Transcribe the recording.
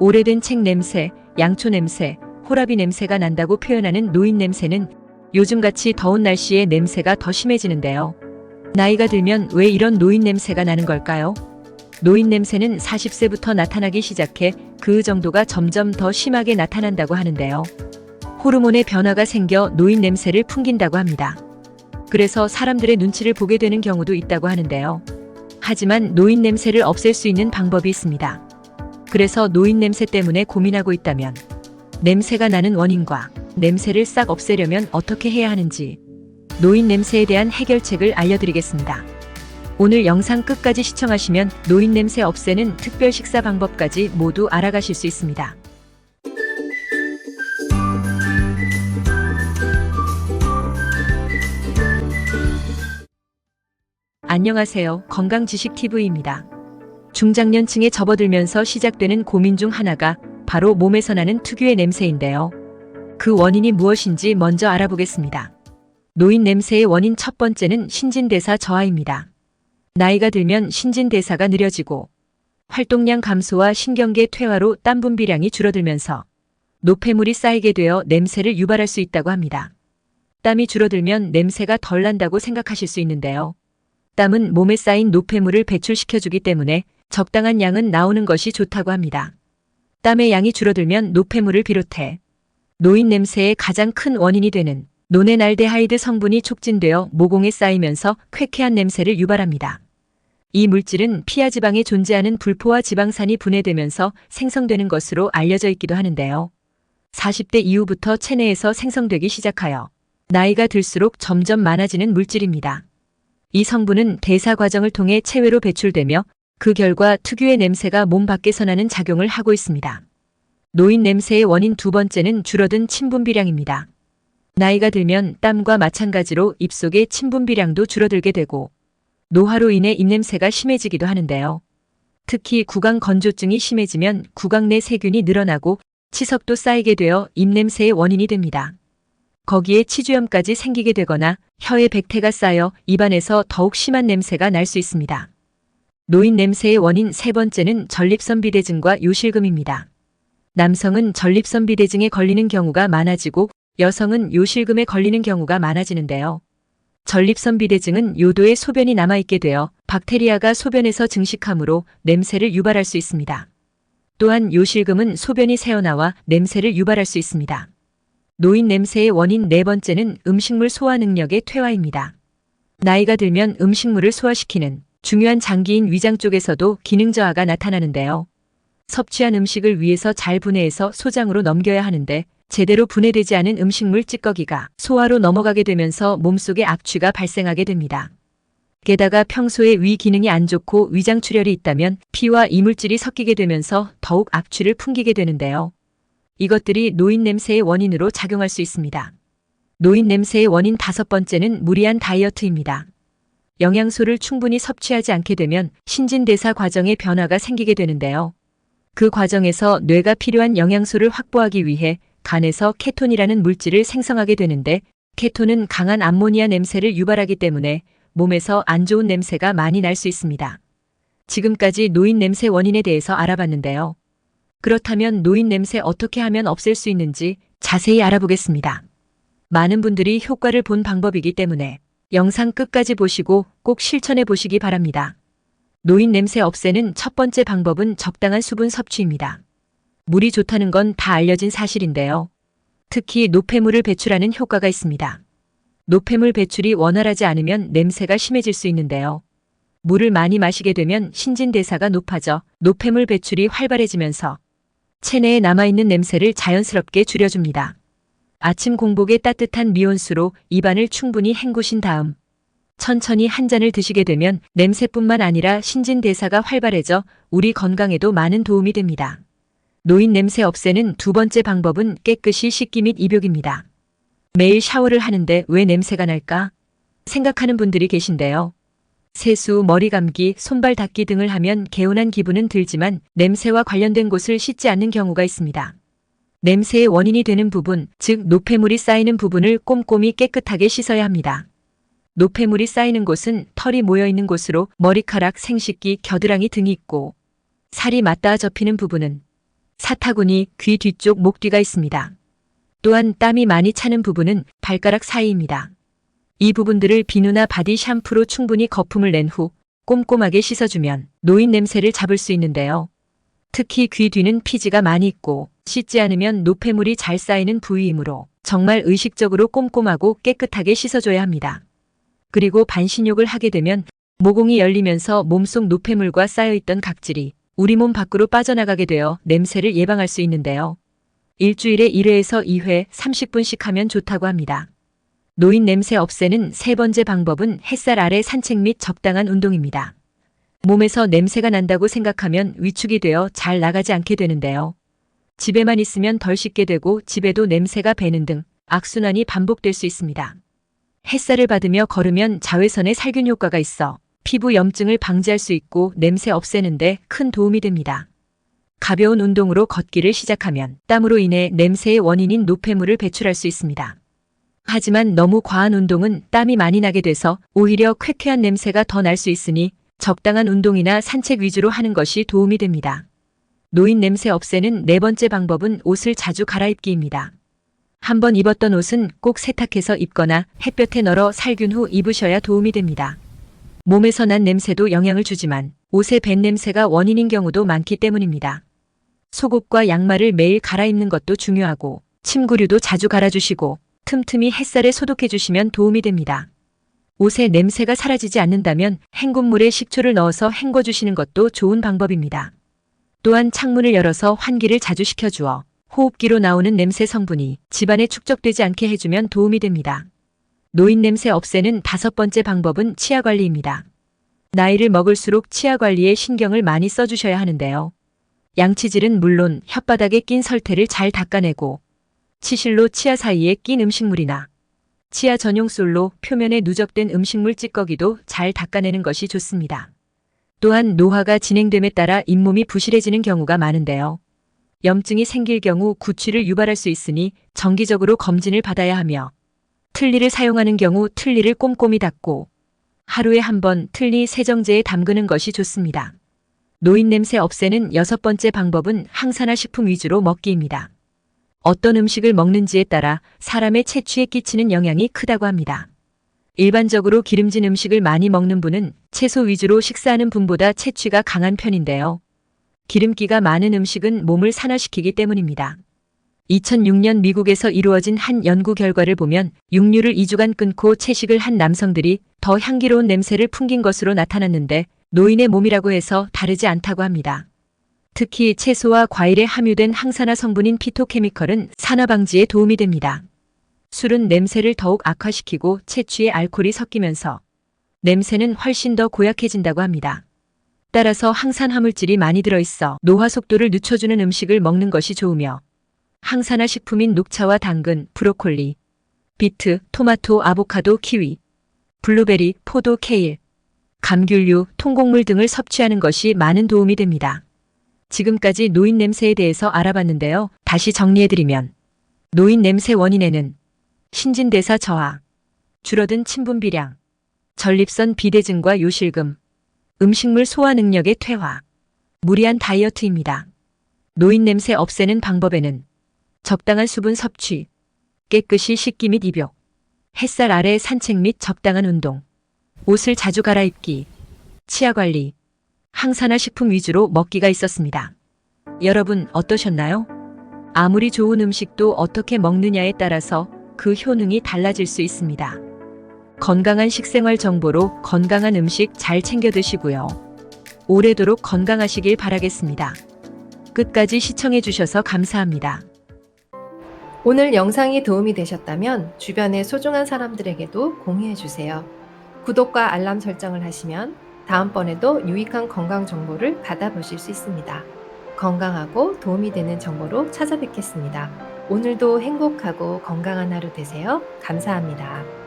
오래된 책 냄새, 양초 냄새, 호라비 냄새가 난다고 표현하는 노인 냄새는 요즘같이 더운 날씨에 냄새가 더 심해지는데요. 나이가 들면 왜 이런 노인 냄새가 나는 걸까요? 노인 냄새는 40세부터 나타나기 시작해 그 정도가 점점 더 심하게 나타난다고 하는데요. 호르몬의 변화가 생겨 노인 냄새를 풍긴다고 합니다. 그래서 사람들의 눈치를 보게 되는 경우도 있다고 하는데요. 하지만 노인 냄새를 없앨 수 있는 방법이 있습니다. 그래서 노인 냄새 때문에 고민하고 있다면 냄새가 나는 원인과 냄새를 싹 없애려면 어떻게 해야 하는지 노인 냄새에 대한 해결책을 알려드리겠습니다. 오늘 영상 끝까지 시청하시면 노인 냄새 없애는 특별 식사 방법까지 모두 알아가실 수 있습니다. 안녕하세요. 건강지식TV입니다. 중장년층에 접어들면서 시작되는 고민 중 하나가 바로 몸에서 나는 특유의 냄새인데요. 그 원인이 무엇인지 먼저 알아보겠습니다. 노인 냄새의 원인 첫 번째는 신진대사 저하입니다. 나이가 들면 신진대사가 느려지고 활동량 감소와 신경계 퇴화로 땀 분비량이 줄어들면서 노폐물이 쌓이게 되어 냄새를 유발할 수 있다고 합니다. 땀이 줄어들면 냄새가 덜 난다고 생각하실 수 있는데요. 땀은 몸에 쌓인 노폐물을 배출시켜주기 때문에 적당한 양은 나오는 것이 좋다고 합니다. 땀의 양이 줄어들면 노폐물을 비롯해 노인 냄새의 가장 큰 원인이 되는 노네날데하이드 성분이 촉진되어 모공에 쌓이면서 쾌쾌한 냄새를 유발합니다. 이 물질은 피하 지방에 존재하는 불포화 지방산이 분해되면서 생성되는 것으로 알려져 있기도 하는데요. 40대 이후부터 체내에서 생성되기 시작하여 나이가 들수록 점점 많아지는 물질입니다. 이 성분은 대사 과정을 통해 체외로 배출되며 그 결과 특유의 냄새가 몸 밖에서 나는 작용을 하고 있습니다. 노인 냄새의 원인 두 번째는 줄어든 침 분비량입니다. 나이가 들면 땀과 마찬가지로 입속의 침 분비량도 줄어들게 되고 노화로 인해 입냄새가 심해지기도 하는데요. 특히 구강 건조증이 심해지면 구강 내 세균이 늘어나고 치석도 쌓이게 되어 입냄새의 원인이 됩니다. 거기에 치주염까지 생기게 되거나 혀에 백태가 쌓여 입안에서 더욱 심한 냄새가 날 수 있습니다. 노인 냄새의 원인 세 번째는 전립선비대증과 요실금입니다. 남성은 전립선비대증에 걸리는 경우가 많아지고 여성은 요실금에 걸리는 경우가 많아지는데요. 전립선비대증은 요도에 소변이 남아있게 되어 박테리아가 소변에서 증식하므로 냄새를 유발할 수 있습니다. 또한 요실금은 소변이 새어나와 냄새를 유발할 수 있습니다. 노인 냄새의 원인 네 번째는 음식물 소화 능력의 퇴화입니다. 나이가 들면 음식물을 소화시키는 중요한 장기인 위장 쪽에서도 기능 저하가 나타나는데요. 섭취한 음식을 위에서 잘 분해해서 소장으로 넘겨야 하는데 제대로 분해되지 않은 음식물 찌꺼기가 소화로 넘어가게 되면서 몸속에 악취가 발생하게 됩니다. 게다가 평소에 위 기능이 안 좋고 위장 출혈이 있다면 피와 이물질이 섞이게 되면서 더욱 악취를 풍기게 되는데요. 이것들이 노인 냄새의 원인으로 작용할 수 있습니다. 노인 냄새의 원인 다섯 번째는 무리한 다이어트입니다. 영양소를 충분히 섭취하지 않게 되면 신진대사 과정에 변화가 생기게 되는데요. 그 과정에서 뇌가 필요한 영양소를 확보하기 위해 간에서 케톤이라는 물질을 생성하게 되는데 케톤은 강한 암모니아 냄새를 유발하기 때문에 몸에서 안 좋은 냄새가 많이 날 수 있습니다. 지금까지 노인 냄새 원인에 대해서 알아봤는데요. 그렇다면 노인 냄새 어떻게 하면 없앨 수 있는지 자세히 알아보겠습니다. 많은 분들이 효과를 본 방법이기 때문에 영상 끝까지 보시고 꼭 실천해 보시기 바랍니다. 노인 냄새 없애는 첫 번째 방법은 적당한 수분 섭취입니다. 물이 좋다는 건 다 알려진 사실인데요. 특히 노폐물을 배출하는 효과가 있습니다. 노폐물 배출이 원활하지 않으면 냄새가 심해질 수 있는데요. 물을 많이 마시게 되면 신진대사가 높아져 노폐물 배출이 활발해지면서 체내에 남아있는 냄새를 자연스럽게 줄여줍니다. 아침 공복에 따뜻한 미온수로 입안을 충분히 헹구신 다음 천천히 한 잔을 드시게 되면 냄새뿐만 아니라 신진대사가 활발해져 우리 건강에도 많은 도움이 됩니다. 노인 냄새 없애는 두 번째 방법은 깨끗이 씻기 및 입욕입니다. 매일 샤워를 하는데 왜 냄새가 날까? 생각하는 분들이 계신데요. 세수, 머리 감기, 손발 닦기 등을 하면 개운한 기분은 들지만 냄새와 관련된 곳을 씻지 않는 경우가 있습니다. 냄새의 원인이 되는 부분, 즉 노폐물이 쌓이는 부분을 꼼꼼히 깨끗하게 씻어야 합니다. 노폐물이 쌓이는 곳은 털이 모여있는 곳으로 머리카락, 생식기, 겨드랑이 등이 있고 살이 맞닿아 접히는 부분은 사타구니, 귀 뒤쪽 목 뒤가 있습니다. 또한 땀이 많이 차는 부분은 발가락 사이입니다. 이 부분들을 비누나 바디 샴푸로 충분히 거품을 낸 후 꼼꼼하게 씻어주면 노인 냄새를 잡을 수 있는데요. 특히 귀 뒤는 피지가 많이 있고 씻지 않으면 노폐물이 잘 쌓이는 부위이므로 정말 의식적으로 꼼꼼하고 깨끗하게 씻어줘야 합니다. 그리고 반신욕을 하게 되면 모공이 열리면서 몸속 노폐물과 쌓여있던 각질이 우리 몸 밖으로 빠져나가게 되어 냄새를 예방할 수 있는데요. 일주일에 1회에서 2회 30분씩 하면 좋다고 합니다. 노인 냄새 없애는 세 번째 방법은 햇살 아래 산책 및 적당한 운동입니다. 몸에서 냄새가 난다고 생각하면 위축이 되어 잘 나가지 않게 되는데요. 집에만 있으면 덜 씻게 되고 집에도 냄새가 배는 등 악순환이 반복될 수 있습니다. 햇살을 받으며 걸으면 자외선의 살균 효과가 있어 피부 염증을 방지할 수 있고 냄새 없애는 데 큰 도움이 됩니다. 가벼운 운동으로 걷기를 시작하면 땀으로 인해 냄새의 원인인 노폐물을 배출할 수 있습니다. 하지만 너무 과한 운동은 땀이 많이 나게 돼서 오히려 쾌쾌한 냄새가 더 날 수 있으니 적당한 운동이나 산책 위주로 하는 것이 도움이 됩니다. 노인 냄새 없애는 네 번째 방법은 옷을 자주 갈아입기입니다. 한번 입었던 옷은 꼭 세탁해서 입거나 햇볕에 널어 살균 후 입으셔야 도움이 됩니다. 몸에서 난 냄새도 영향을 주지만 옷의 밴 냄새가 원인인 경우도 많기 때문입니다. 속옷과 양말을 매일 갈아입는 것도 중요하고 침구류도 자주 갈아주시고 틈틈이 햇살에 소독해 주시면 도움이 됩니다. 옷에 냄새가 사라지지 않는다면 헹굼물에 식초를 넣어서 헹궈 주시는 것도 좋은 방법입니다. 또한 창문을 열어서 환기를 자주 시켜주어 호흡기로 나오는 냄새 성분이 집안에 축적되지 않게 해주면 도움이 됩니다. 노인 냄새 없애는 다섯 번째 방법은 치아 관리입니다. 나이를 먹을수록 치아 관리에 신경을 많이 써주셔야 하는데요. 양치질은 물론 혓바닥에 낀 설태를 잘 닦아내고 치실로 치아 사이에 낀 음식물이나 치아 전용 솔로 표면에 누적된 음식물 찌꺼기도 잘 닦아내는 것이 좋습니다. 또한 노화가 진행됨에 따라 잇몸이 부실해지는 경우가 많은데요. 염증이 생길 경우 구취를 유발할 수 있으니 정기적으로 검진을 받아야 하며 틀니를 사용하는 경우 틀니를 꼼꼼히 닦고 하루에 한 번 틀니 세정제에 담그는 것이 좋습니다. 노인 냄새 없애는 여섯 번째 방법은 항산화 식품 위주로 먹기입니다. 어떤 음식을 먹는지에 따라 사람의 체취에 끼치는 영향이 크다고 합니다. 일반적으로 기름진 음식을 많이 먹는 분은 채소 위주로 식사하는 분보다 체취가 강한 편인데요. 기름기가 많은 음식은 몸을 산화시키기 때문입니다. 2006년 미국에서 이루어진 한 연구 결과를 보면 육류를 2주간 끊고 채식을 한 남성들이 더 향기로운 냄새를 풍긴 것으로 나타났는데 노인의 몸이라고 해서 다르지 않다고 합니다. 특히 채소와 과일에 함유된 항산화 성분인 피토케미컬은 산화 방지에 도움이 됩니다. 술은 냄새를 더욱 악화시키고 채취에 알코올이 섞이면서 냄새는 훨씬 더 고약해진다고 합니다. 따라서 항산 화물질이 많이 들어있어 노화 속도를 늦춰주는 음식을 먹는 것이 좋으며 항산화 식품인 녹차와 당근, 브로콜리, 비트, 토마토, 아보카도, 키위, 블루베리, 포도, 케일, 감귤류, 통곡물 등을 섭취하는 것이 많은 도움이 됩니다. 지금까지 노인 냄새에 대해서 알아봤는데요. 다시 정리해드리면 노인 냄새 원인에는 신진대사 저하, 줄어든 침분비량, 전립선 비대증과 요실금, 음식물 소화 능력의 퇴화, 무리한 다이어트입니다. 노인 냄새 없애는 방법에는 적당한 수분 섭취, 깨끗이 씻기 및 입욕, 햇살 아래 산책 및 적당한 운동, 옷을 자주 갈아입기, 치아 관리, 항산화 식품 위주로 먹기가 있었습니다. 여러분 어떠셨나요? 아무리 좋은 음식도 어떻게 먹느냐에 따라서 그 효능이 달라질 수 있습니다. 건강한 식생활 정보로 건강한 음식 잘 챙겨 드시고요. 오래도록 건강하시길 바라겠습니다. 끝까지 시청해 주셔서 감사합니다. 오늘 영상이 도움이 되셨다면 주변의 소중한 사람들에게도 공유해 주세요. 구독과 알람 설정을 하시면 다음번에도 유익한 건강 정보를 받아보실 수 있습니다. 건강하고 도움이 되는 정보로 찾아뵙겠습니다. 오늘도 행복하고 건강한 하루 되세요. 감사합니다.